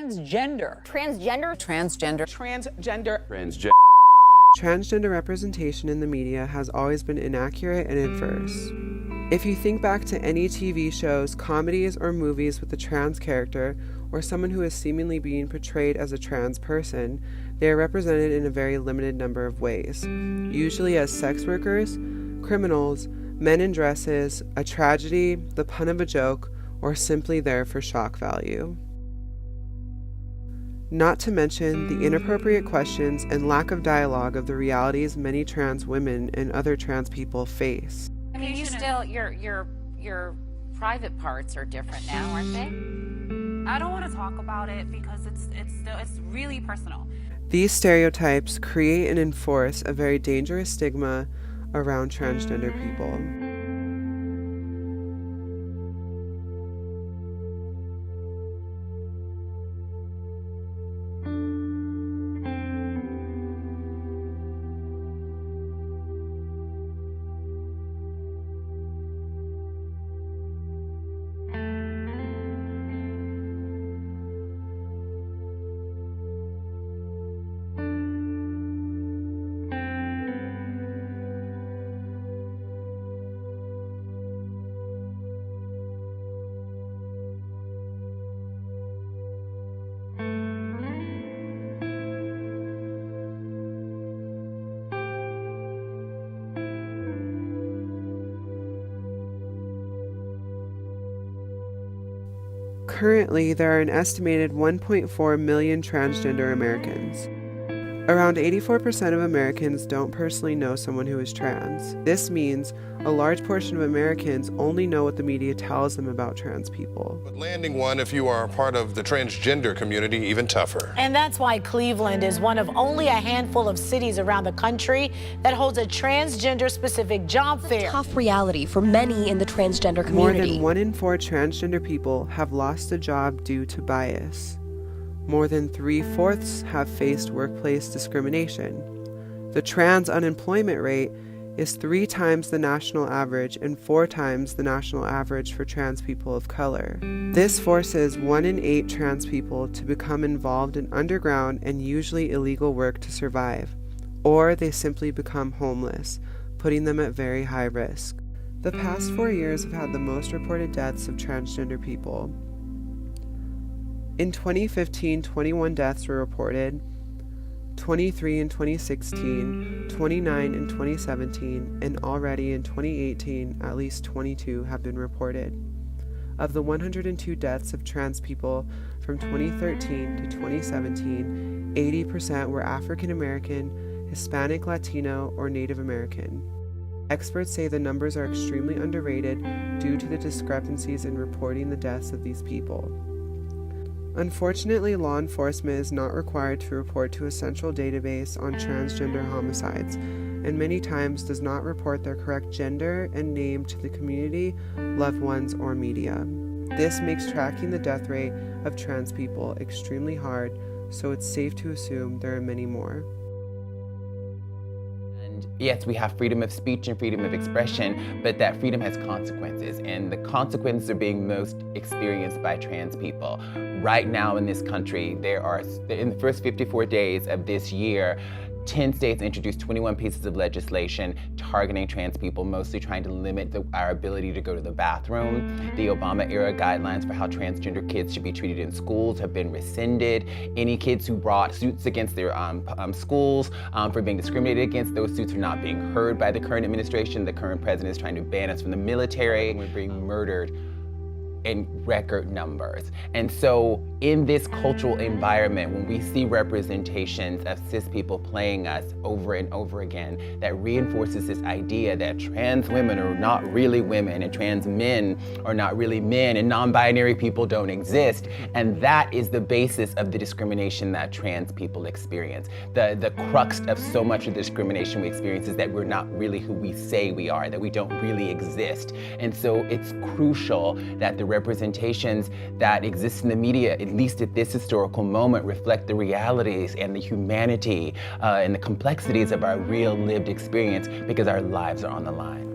transgender. Transgender? Transgender. Transgender. Transgender. Transgender representation in the media has always been inaccurate and adverse. If you think back to any TV shows, comedies, or movies with a trans character, or someone who is seemingly being portrayed as a trans person, they are represented in a very limited number of ways, usually as sex workers, criminals, men in dresses, a tragedy, the pun of a joke, or simply there for shock value. Not to mention the inappropriate questions and lack of dialogue of the realities many trans women and other trans people face. I mean, you still, your private parts are different now, aren't they? I don't want to talk about it because it's really personal. These stereotypes create and enforce a very dangerous stigma around transgender people. Currently, there are an estimated 1.4 million transgender Americans. Around 84% of Americans don't personally know someone who is trans. This means a large portion of Americans only know what the media tells them about trans people. But landing one, if you are a part of the transgender community, even tougher. And that's why Cleveland is one of only a handful of cities around the country that holds a transgender-specific job fair. Tough reality for many in the transgender community. More than 1 in 4 transgender people have lost a job due to bias. More than 3/4 have faced workplace discrimination. The trans unemployment rate is 3 times the national average and 4 times the national average for trans people of color. This forces 1 in 8 trans people to become involved in underground and usually illegal work to survive, or they simply become homeless, putting them at very high risk. The past 4 years have had the most reported deaths of transgender people. In 2015, 21 deaths were reported, 23 in 2016, 29 in 2017, and already in 2018, at least 22 have been reported. Of the 102 deaths of trans people from 2013 to 2017, 80% were African American, Hispanic, Latino, or Native American. Experts say the numbers are extremely underrated due to the discrepancies in reporting the deaths of these people. Unfortunately, law enforcement is not required to report to a central database on transgender homicides, and many times does not report their correct gender and name to the community, loved ones, or media. This makes tracking the death rate of trans people extremely hard, so it's safe to assume there are many more. Yes, we have freedom of speech and freedom of expression, but that freedom has consequences, and the consequences are being most experienced by trans people. Right now in this country, there are, in the first 54 days of this year, 10 states introduced 21 pieces of legislation targeting trans people, mostly trying to limit our ability to go to the bathroom. The Obama-era guidelines for how transgender kids should be treated in schools have been rescinded. Any kids who brought suits against their schools for being discriminated against, those suits are not being heard by the current administration. The current president is trying to ban us from the military. We're being murdered in record numbers. And so in this cultural environment, when we see representations of cis people playing us over and over again, that reinforces this idea that trans women are not really women and trans men are not really men and non-binary people don't exist. And that is the basis of the discrimination that trans people experience. The crux of so much of the discrimination we experience is that we're not really who we say we are, that we don't really exist. And so it's crucial that the representations that exist in the media, at least at this historical moment, reflect the realities and the humanity and the complexities of our real lived experience, because our lives are on the line.